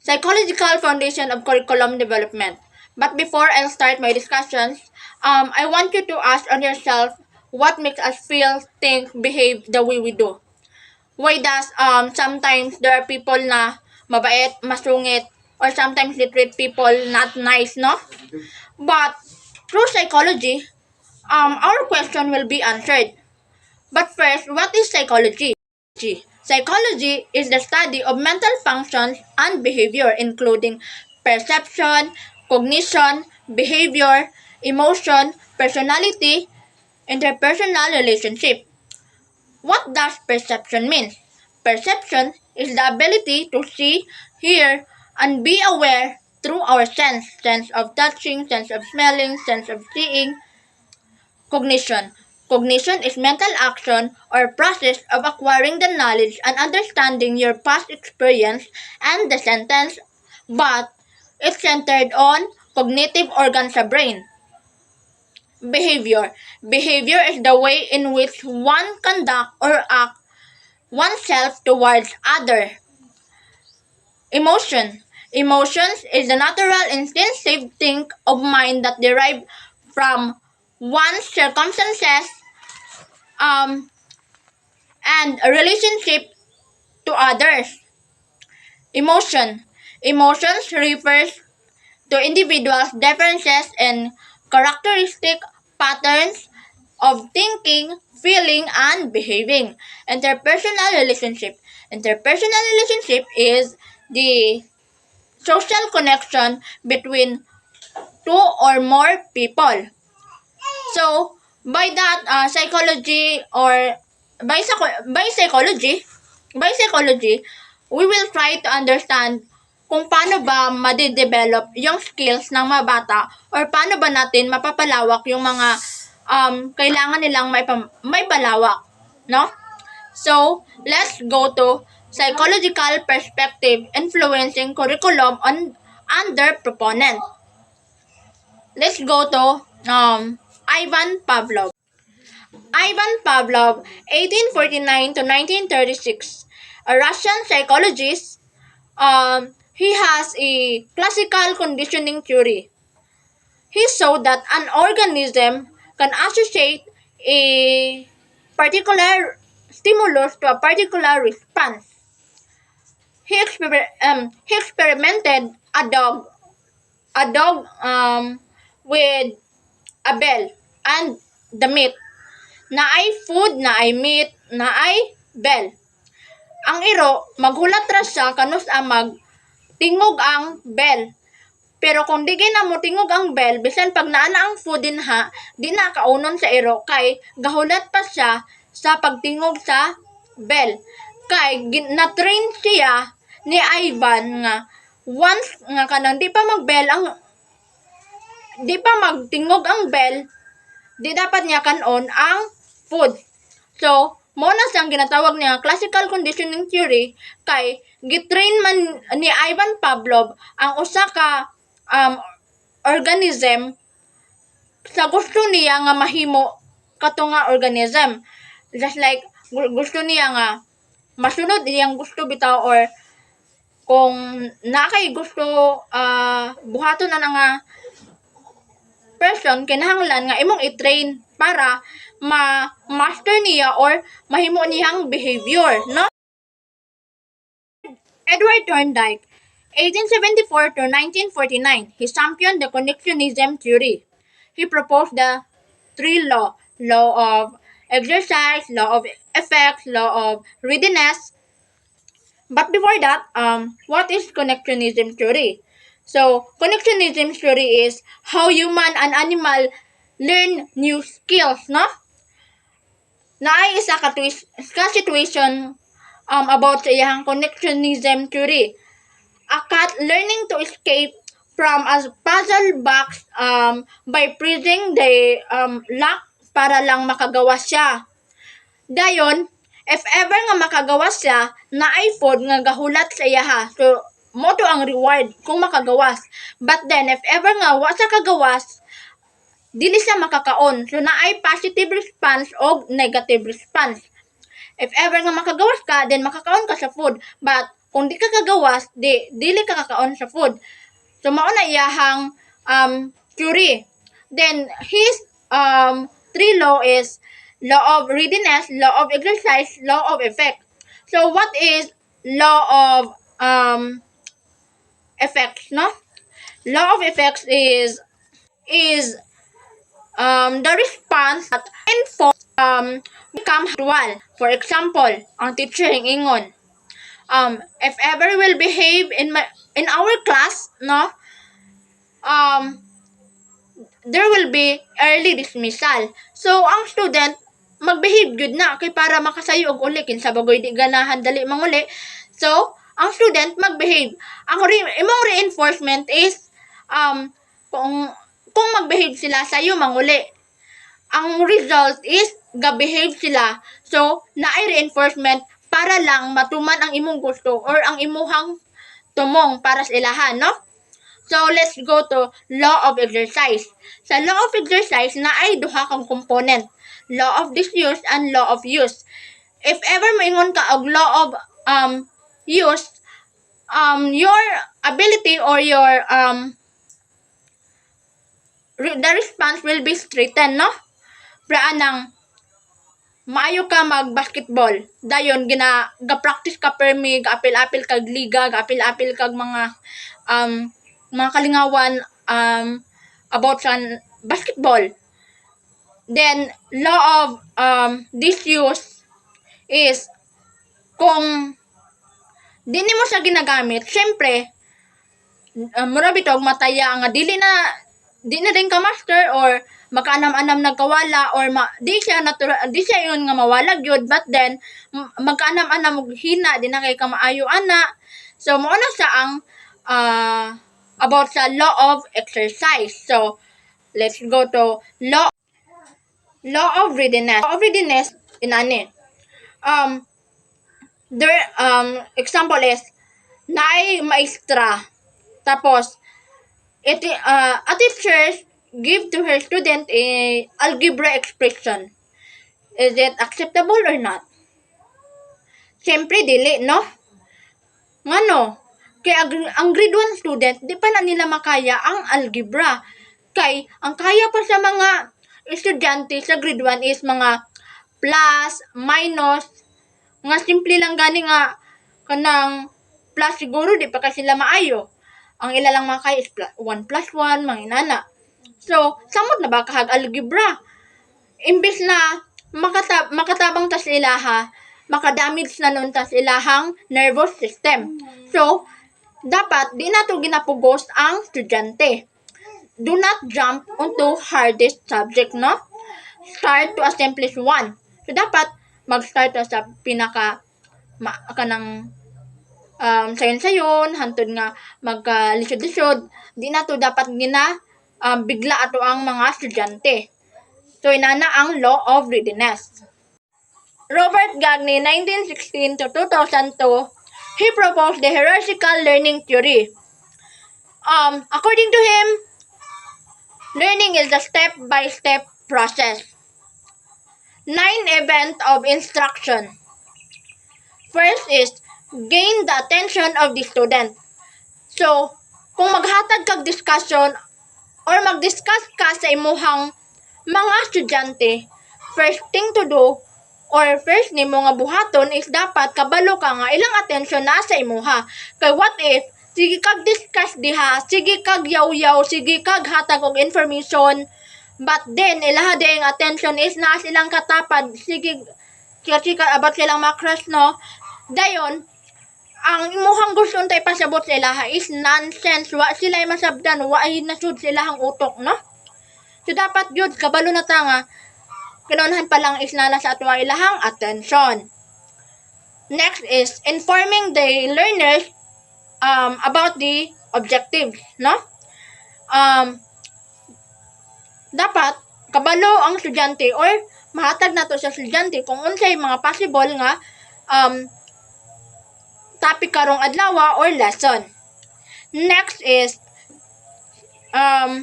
psychological foundation of curriculum development. But before I start my discussions, I want you to ask on yourself what makes us feel, think, behave the way we do. Why does sometimes there are people na mabait, masungit, or sometimes they treat people not nice, no? But through psychology, our question will be answered. But first, what is psychology? Psychology is the study of mental functions and behavior, including perception, cognition, behavior, emotion, personality, interpersonal relationship. What does perception mean? Perception is the ability to see, hear, and be aware through our sense of touching, sense of smelling, sense of seeing. Cognition. Cognition is mental action or process of acquiring the knowledge and understanding your past experience and the sentence, but it's centered on cognitive organs of brain. Behavior. Behavior is the way in which one conduct or act oneself towards other. Emotion. Emotions is the natural instinctive thing of mind that derive from one's circumstances and a relationship to others. Emotion. Emotions refers to individuals' differences in characteristic patterns of thinking, feeling, and behaving. Interpersonal relationship. Interpersonal relationship is the social connection between two or more people. So, by that, psychology or by psychology, we will try to understand kung paano ba made-develop yung skills ng mga bata or paano ba natin mapapalawak yung mga kailangan nilang may palawak, no? So, let's go to psychological perspective influencing curriculum on under proponent. Let's go to Ivan Pavlov. Ivan Pavlov, 1849 to 1936, a Russian psychologist. He has a classical conditioning theory. He showed that an organism can associate a particular stimulus to a particular response. He experimented a dog with a bell and the meat. Na ay food, na ay meat, na ay bell. Ang iro, maghulat ra siya kanus amag tingog ang bell. Pero kung di na mo tingog ang bell, bisan pag naana ang food din ha, di na kaunon sa iro kay gahulat pa siya sa pagtingog sa bell. Kay na-train siya ni Ivan nga once nga kanang di pa magtingog ang bell, di dapat niya kanon ang food. So, mo na siyang ginatawag niya classical conditioning theory kay gitrain man ni Ivan Pavlov ang usa ka organism sa gusto niya nga mahimo kato nga organism. Just like gusto niya nga masunod iyang gusto bitaw or kung nakay gusto buhaton na nga person kinahanglan nga imong i-train para ma-master niya or mahimo niyang behavior, no? Edward Thorndike, 1874 to 1949, he championed the connectionism theory. He proposed the three law of exercise, law of effects, law of readiness. But before that, what is connectionism theory? So, connectionism theory is how human and animal learn new skills, no? Naay isa ka situation about sa iyang connectionism theory. A cat learning to escape from a puzzle box by pressing the lock para lang makagawa siya. Dayon, if ever nga makagawa siya, naay food nga gahulat sa iya ha. So, mo to ang reward kung makagawas. But then, if ever nga wa sa kagawas, dili siya makakaon. So, naay positive response o negative response. If ever nga makagawas ka, then makakaon ka sa food. But, kung di ka kagawas, dili ka kakaon sa food. So mao na iyahang theory. Then his three law is law of readiness, law of exercise, law of effect. So what is law of effects, no? Law of effects is the response that informs become habitual. For example, ang teacher ingon, if ever will behave in our class, no, um there will be early dismissal. So ang student magbehave good na kay para makasayo og uli kinsa bagoy di ganahan dali manguli. So ang student magbehave. Ang imong reinforcement is kung magbehave sila sayo manguli. Ang result is ga-behave sila. So naay reinforcement para lang matuman ang imong gusto or ang imuhang tumong para sa ilahan, no? So let's go to law of exercise. Sa law of exercise na ay duha kang component, law of disuse and law of use. If ever moingon ka og law of use, your ability or your the response will be straightened, no? Praanang maayo ka mag-basketball, dayon ga-practice ka permi, ga-apil-apil kag liga, ga-apil-apil kag mga kalingawan about sa basketball. Then law of disuse is kung di nimo siya ginagamit, syempre mura bitog mataya nga di na din ka master or makaanam-anam nagkawala or di siya yun nga mawala gyud, but then magkaanam-anam og hina di na kay ka maayo ana. So mao na siya ang about sa law of exercise. So let's go to law of readiness. Law of readiness inani. There example is naay maestra tapos a teacher give to her student a algebra expression. Is it acceptable or not? Siyempre dili, no? Ngano? Kaya ang grade 1 student, di pa na nila makaya ang algebra. Kay ang kaya pa sa mga estudyante sa grade 1 is mga plus, minus, nga simple lang gani nga kanang plus siguro di pa kasi sila maayo. Ang ila lang makaya is 1 plus 1, mga inana. So, samot na ba kahag algebra? Imbis na makatabang tas ilaha, makadamage na nun tas ilahang nervous system. So, dapat di na to ginapugos ang estudyante. Do not jump onto hardest subject, no? Start to a simplest one. So, dapat mag-start sa pinaka kanang sayon-sayon, hantod nga maglisod-lisod. Di na to dapat bigla ato ang mga estudyante. So, inana ang law of readiness. Robert Gagné, 1916 to 2002, he proposed the hierarchical learning theory. According to him, learning is a step-by-step process. 9 events of instruction. First is gain the attention of the student. So, kung maghatag kag discussion or mag-discuss ka sa imuhang mga estudyante, first thing to do or first nimo nga buhaton is dapat kabalo ka nga ilang attention na sa imuha. Kay what if sige kag discuss diha, sige kag yaw-yaw, sige kag hatag og information, but then ilaha ding attention is na silang katapad, sige about silang makrush, no? Dayon ang imuhang gusto untay pasabot sa ilaha is nonsense, wa sila masabdan, wa ay nasud sa ilahang utok, no? So dapat yun kabalo na ta nga kinaunahan pa lang is nana sa ato ilahang attention. Next is informing the learners about the objectives, no? Dapat kabalo ang estudyante or mahatag nato sa estudyante kung unsay mga possible nga topic karong adlaw or lesson. Next is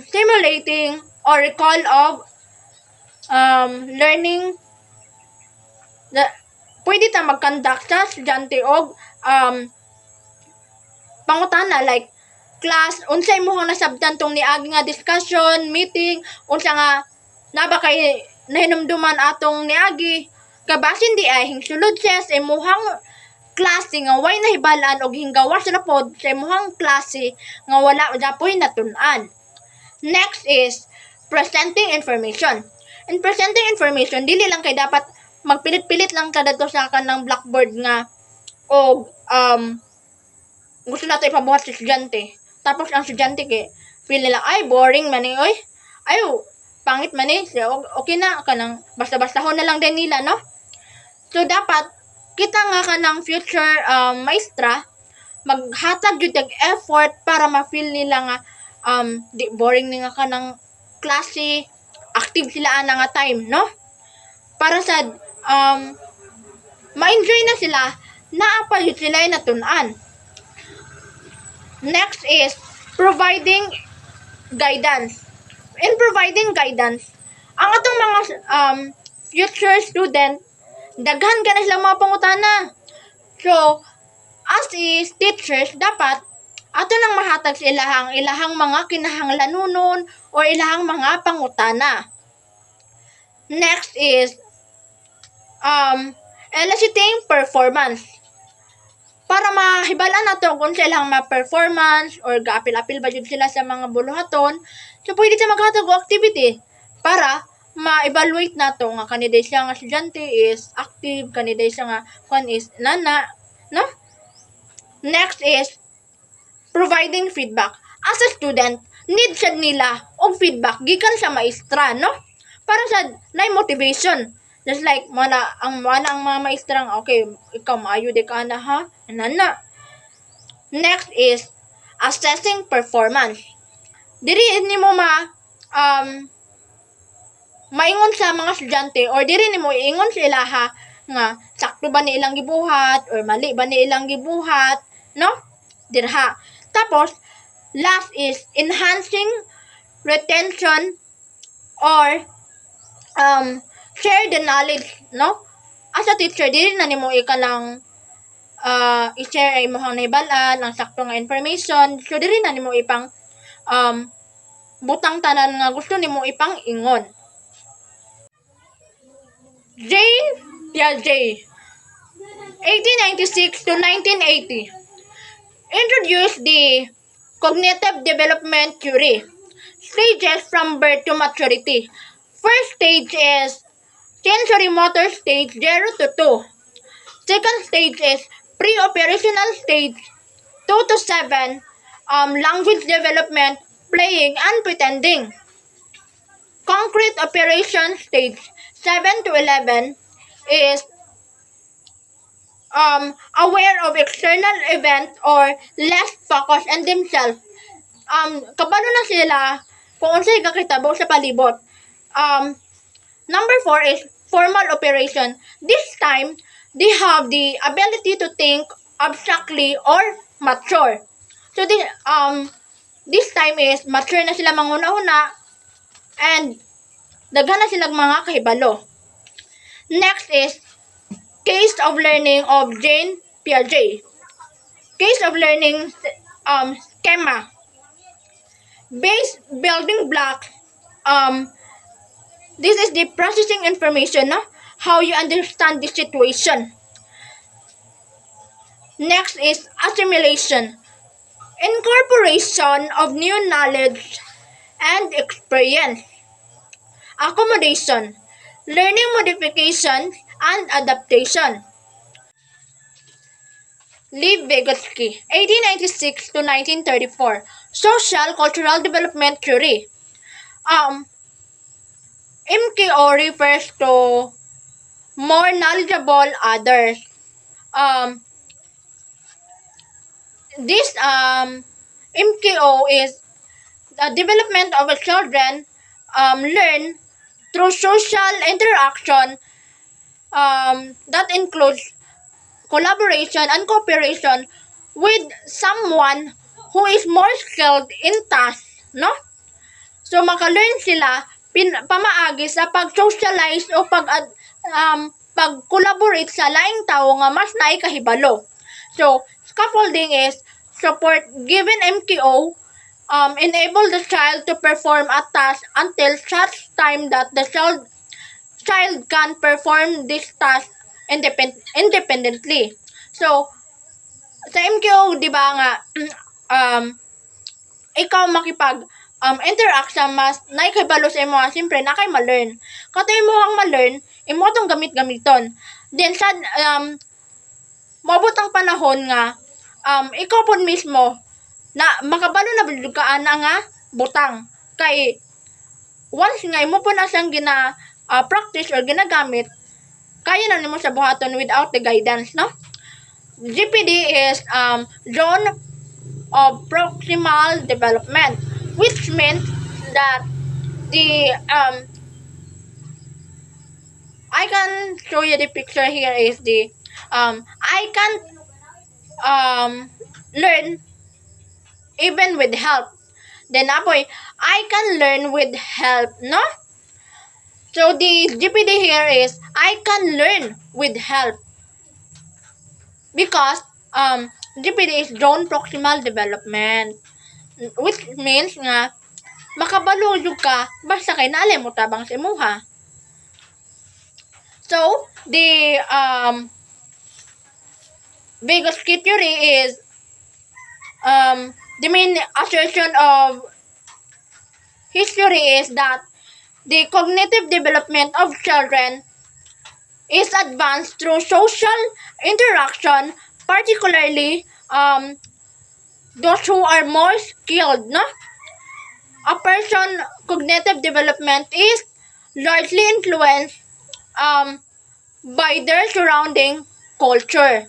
simulating or recall of learning. Pwede ta mag-conduct sa estudyante og pangutana like class, unsa imong nasabtan tong niagi nga discussion, meeting, unsa nga naba kay nahinumduman atong niagi. Kabasin di ay hingsulod siya sa imong klase nga way nahibalaan og hinggawas ra pod sa imong klase nga wala dapoy natun-an. Next is presenting information. In presenting information, dili lang kay dapat magpilit-pilit lang ka dito sa kanang blackboard nga og gusto nato ipabuhat sa estudyante. Tapos ang estudyante kay feel nila ay boring man ni oy. Ay pangit man ni. So, okay na kanang basta-bastahon na lang din nila, no? So dapat kita nga kanang future maestra maghatag jud og effort para ma-feel nila nga di boring ni nga kanang klase, active sila ana nga time, no? Para sa ma-enjoy na sila, naa pa yun sila natun-an. Next is providing guidance. In providing guidance, ang atong mga future student, daghan ka na silang mga pangutana. So, as is teachers, dapat ato nang mahatag sa ilahang mga kinahanglanunon o ilahang mga pangutana. Next is eliciting performance. Para mahibalaan nato kung silang ma-performance or gaapil-apil ba jud sila sa mga buluhaton, so pwede siya maghatag og activity para ma-evaluate nato nga kandiday siya nga estudyante is active, kandiday siya nga kwan is nana, no? Next is providing feedback. As a student, need sad nila og feedback gikan sa maestra, no? Para sa na motivation. Just like ang mga maestra nga, okay, ikaw maayo di ka na ha? Nana. Next is assessing performance. Diri nimo maingon sa mga estudyante or diri nimo iingon sa ilaha nga sakto ba ni ilang gibuhat or mali ba ni ilang gibuhat, no? Dirha. Tapos last is enhancing retention or share the knowledge, no? As a teacher, dili na nimo ikalang i-share ay imong nahibalaan ang sakto nga information. So dili na nimo ipang butang tanan nga gusto nimo ipang ingon. J. Piaget, 1896 to 1980, introduced the cognitive development theory, stages from birth to maturity. First stage is sensory motor stage 0 to 2. Second stage is pre-operational stage 2 to 7, language development, playing and pretending. Concrete operation stage 7 to 11 is aware of external event or less focused on themselves. Kabalo na sila kung unsay kakitabo sa palibot. Number 4 is formal operation. This time, they have the ability to think abstractly or mature. So this time is mature na sila manguna-una and daghan na silang mga kahibalo. Next is case of learning of Jean Piaget. Case of learning schema. Base building blocks. This is the processing information, no? How you understand the situation. Next is assimilation. Incorporation of new knowledge and experience. Accommodation. Learning modification and adaptation. Lev Vygotsky, 1896 to 1934, Social Cultural Development Theory. MKO refers to more knowledgeable others. This MKO is the development of a children learn through social interaction that includes collaboration and cooperation with someone who is more skilled in tasks, no? So maka-learn sila pamaagi sa pag-socialize o pag-collaborate sa laing tao nga mas naay kahibalo. So scaffolding is support given MKO enable the child to perform a task until such time that the child can perform this task independently. So, sa MKO, di ba nga, um, ikaw makipag interact sa mas naikabalo sa imo, siyempre na kay ma-learn. Katay mo ang ma-learn, imo tong gamit-gamiton. Then sa moabot ang panahon nga ikaw pud mismo na makabalo na bud ka ana nga butang kay once nga imo po na siyang practice or ginagamit, kaya na nimo siya buhaton without the guidance, no? GPD is zone of proximal development, which means that the I can show you the picture here is the I can learn even with help. Then apoy, I can learn with help, no? So the GPD here is I can learn with help because GPD is zone proximal development, which means nga makabalo jud ka basta kay naali mo tabang sa imuha. So the Vygotsky theory is the main assertion of history is that the cognitive development of children is advanced through social interaction, particularly those who are more skilled, no? A person's cognitive development is largely influenced by their surrounding culture.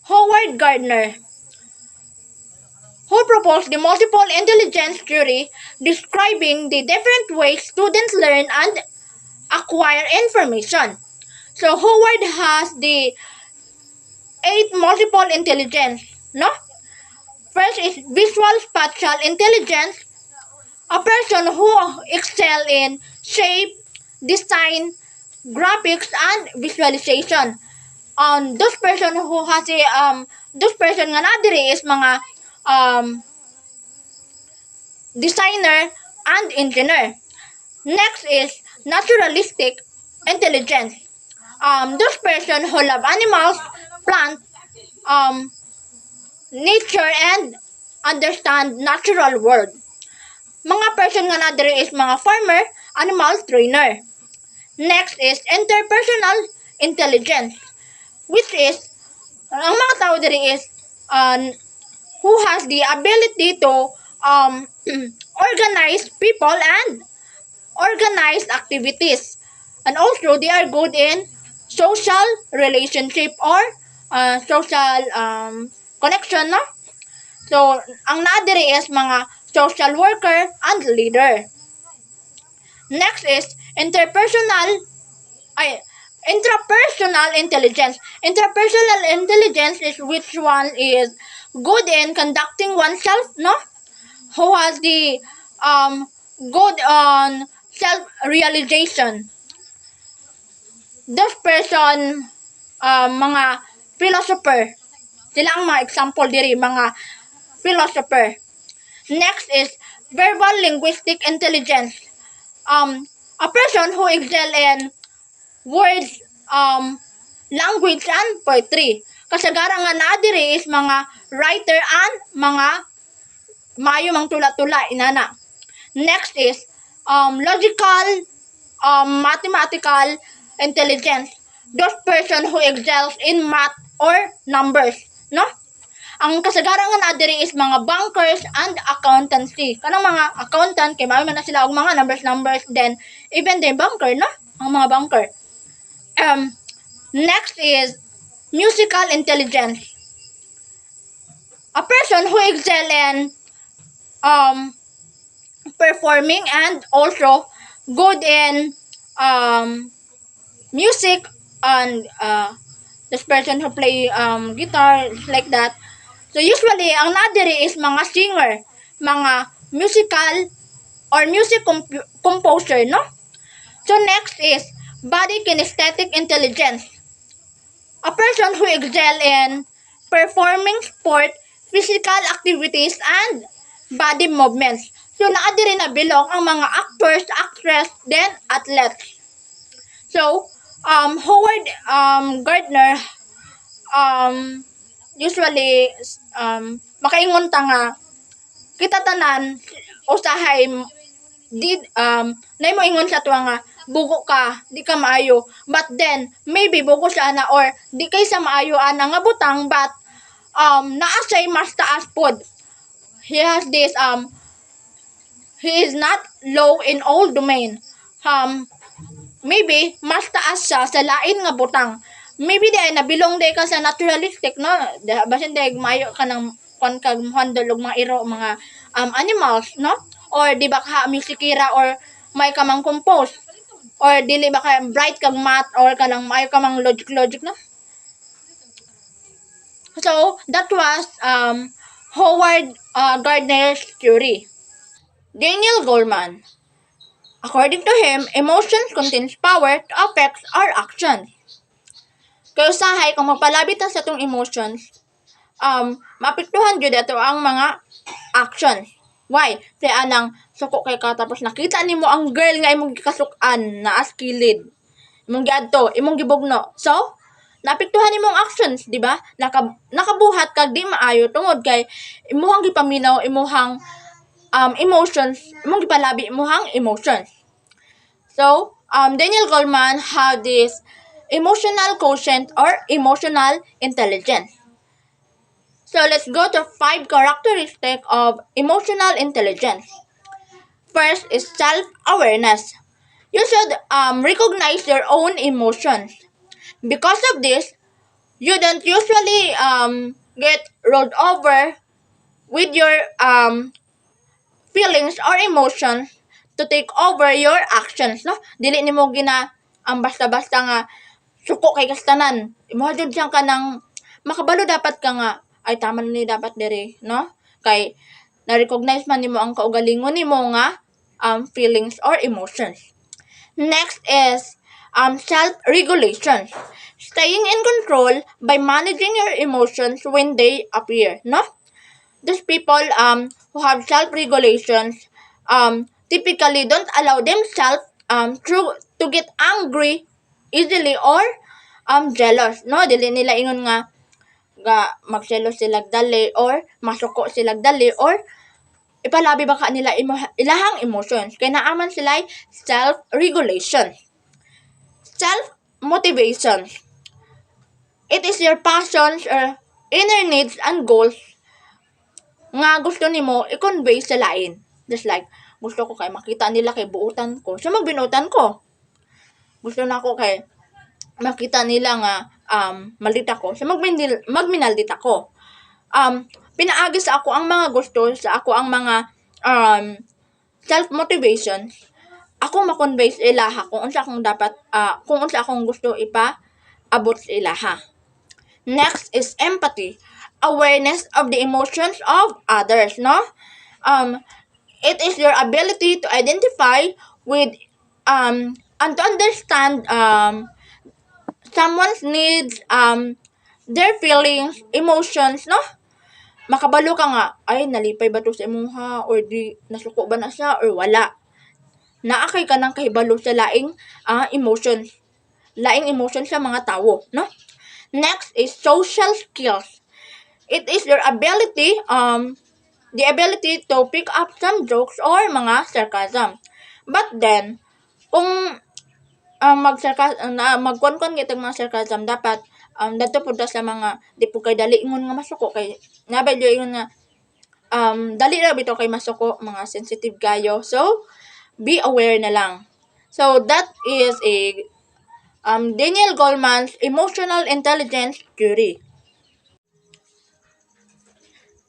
Howard Gardner, who proposed the multiple intelligence theory describing the different ways students learn and acquire information. So Howard has the 8 multiple intelligence, no? First is visual spatial intelligence, a person who excel in shape, design, graphics, and visualization. Those person who has a those person nga na diri is mga designer and engineer. Next is naturalistic intelligence. Those person who love animals, plants, nature, and understand natural world. Mga person nga na diri is mga farmer, animal trainer. Next is interpersonal intelligence, which is ang mga tao diri is who has the ability to organize people and organize activities, and also they are good in social relationship or social connection, no? So ang naa diri is mga social worker and leader. Next is intrapersonal intelligence. Interpersonal intelligence is which one is good in conducting oneself, no? Who has the good on self-realization. Those person, mga philosopher. Sila ang mga example diri, mga philosopher. Next is verbal linguistic intelligence. A person who excel in words, language, and poetry. Kasagaran nga naa diri is mga writer and mga maayo mang tula-tula inana. Next is logical, mathematical intelligence. Those person who excels in math or numbers, no? Ang kasagaran nga naa diri is mga bankers and accountancy. Kanang mga accountant kay maayo man na sila og mga numbers, then even the banker, no? Ang mga banker. Next is musical intelligence. A person who excel in performing and also good in music, and this person who play guitar like that. So usually ang nadiri is mga singer, mga musical or music composer, no? So next is body kinesthetic intelligence. A person who excel in performing sport, physical activities, and body movements. So, naa diri na bilong ang mga actors, actress, then athletes. So, Howard Gardner usually makaingon ta nga kita tanan usahay di nay mo ingon sa tuwa nga bugo ka di ka maayo, but then maybe bugo siya ana or di kay sa maayo ana nga butang, but naa siya mas taas pod. He has this he is not low in all domain. Maybe mas taas siya sa lain nga butang. Maybe di ay nabilong di ka sa naturalistic, no? Basin di mayo ka ng kon kag handle og mga iro, mga animals, no? Or di ba ka musikira or may ka mang compose, or dili ba ka bright kag math or kanang mayo ka mang logic, no? So that was Howard Gardner's theory. Daniel Goleman. According to him, emotions contains power to affect our actions. Kaya usahay kung magpalabit ta sa itong emotions, maapektuhan jud ato ang mga actions. Why? Kaya anang suko kay ka tapos nakita nimo ang girl nga imong gikasuk-an na as kilid. Imong giadto, imong gibugno. So, naapektuhan imong actions, di ba? Nakabuhat kag di maayo tungod kay imuhang gipaminaw imuhang emotions, imong gipalabi imuhang emotions. So, Daniel Goleman had this emotional quotient or emotional intelligence. So, let's go to 5 characteristics of emotional intelligence. First is self-awareness. You should recognize your own emotions. Because of this, you don't usually get rolled over with your feelings or emotions to take over your actions, no? Dili nimo gina basta-basta nga suko kay kastanan. Imo jud siyang kanang makabalo dapat ka nga ay tama ni dapat diri, no? Kay na-recognize man nimo ang kaugalingon nimo nga feelings or emotions. Next is self-regulation. Staying in control by managing your emotions when they appear, no? Those people who have self-regulations typically don't allow themselves to get angry easily or jealous, no? Dili nila ingon nga magselos sila dali or masuko sila dali or ipalabi ba ka nila ilahang emotions kay naaman sila self-regulation. Self-motivation. It is your passions or inner needs and goals nga gusto nimo i-convey sa lain. Just like, gusto ko kay makita nila kay buutan ko. So, magbinutan ko. Gusto na ko kay makita nila nga maldita ko. So, magminaldita ko. Pinaagi sa ako ang mga gusto, sa ako ang mga self-motivation. Ako makonvey sa ilaha kung unsa akong dapat, kung unsa akong gusto ipa-abot sa ilaha. Next is empathy. Awareness of the emotions of others, no? It is your ability to identify with and to understand someone's needs, their feelings, emotions, no? Makabalo ka nga, ay nalipay ba to sa imuha or di nasuko ba na siya or wala. Naakay ka nang kahibalo sa laing emotions. Laing emotions sa mga tao, no? Next is social skills. It is your ability, the ability to pick up some jokes or mga sarcasm. But then, kung magkuan-kuan gitag mga sarcasm, dapat dadto pud sa mga di po kay dali ingon nga masuko kay nabay yo ingon nga dali ra bitaw kay masuko, mga sensitive kayo. So, be aware na lang. So, that is a Daniel Goleman's emotional intelligence theory.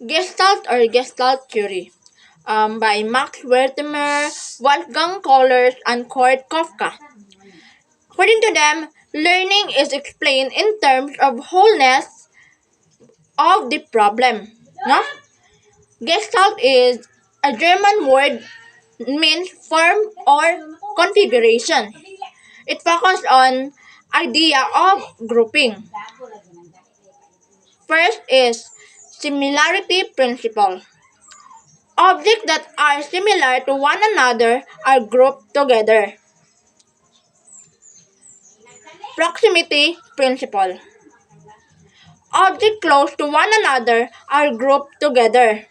Gestalt theory by Max Wertheimer, Wolfgang Kohlers, and Kurt Kafka. According to them, learning is explained in terms of wholeness of the problem. No? Gestalt is a German word, means form or configuration. It focuses on idea of grouping. First is similarity principle. Objects that are similar to one another are grouped together. Proximity principle. Objects close to one another are grouped together.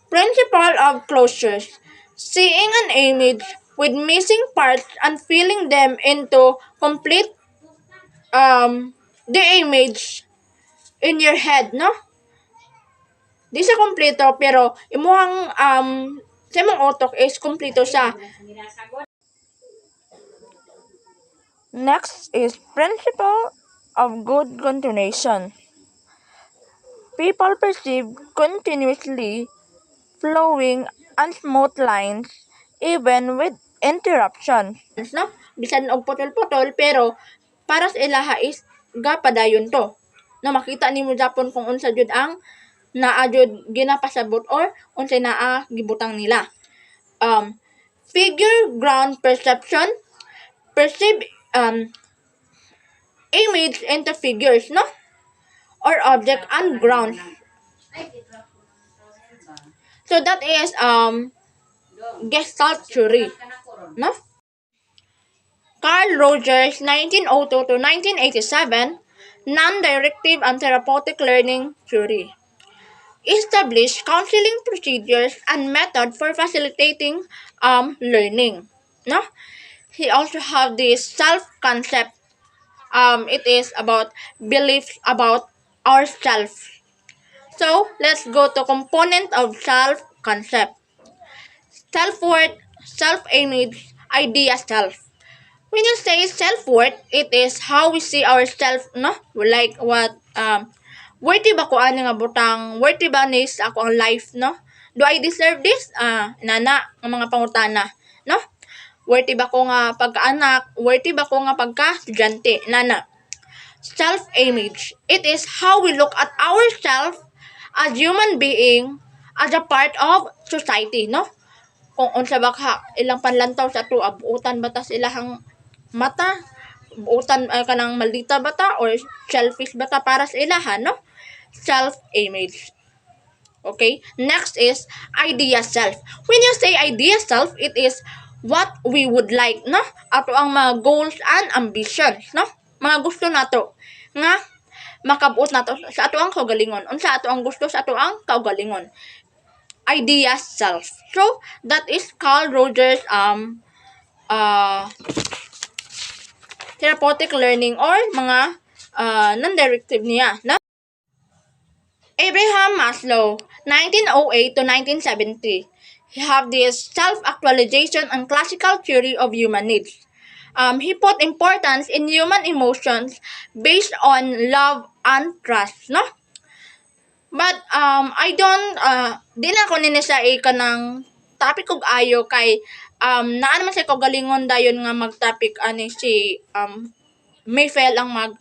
Principle of closures. Seeing an image with missing parts and filling them into complete the image in your head, no? Di siya kompleto pero imuhang sa imong utok is kompleto siya. Next is principle of good continuation. People perceive continuously flowing and smooth lines even with interruptions. No? Bisan og putol-putol pero para sa ilaha is gapadayon to. No, makita nimo Japon kung unsa jud ang naa jud ginapasabot or unsay naa gibutang nila. Figure ground perception, perceive image into figures, no? Or object and ground. So that is Gestalt theory, no? Carl Rogers, 1902 to 1987, non-directive and therapeutic learning theory. Established counseling procedures and method for facilitating learning. No? He also have this self-concept. It is about beliefs about ourselves. So, let's go to component of self-concept. Self-worth, self-image, idea self. When you say self-worth, it is how we see ourselves, no? Like what, worthy ba ko ani nga butang, worthy ba ni sa ako ang life, no? Do I deserve this? Nana, ang mga pangutana, no? Worthy ba ko nga pagkaanak? Worthy ba ko nga pagka-estudyante? Nana. Self-image. It is how we look at ourselves as human being, as a part of society, no? Kung unsa ba ka ilang panlantaw sa ato abuutan ba ta sa ilahang mata, buutan kanang maldita ba ta or selfish ba ta para sa ilaha, no? Self-image. Okay? Next is idea self. When you say idea self, it is what we would like, no? Ato ang mga goals and ambitions, no? Mga gusto nato nga makabuot nato sa ato ang kaugalingon. Unsa ato ang gusto sa ato ang kaugalingon. Idea self. So, that is Carl Rogers therapeutic learning or mga non-directive niya. Na? Abraham Maslow, 1908 to 1970. He have this self-actualization and classical theory of human needs. He put importance in human emotions based on love and trust, no? But I don't di na ko nini siya kanang topic og ayo kay naa naman siya kaugalingon dayon nga mag-topic ani si Mayfel ang mag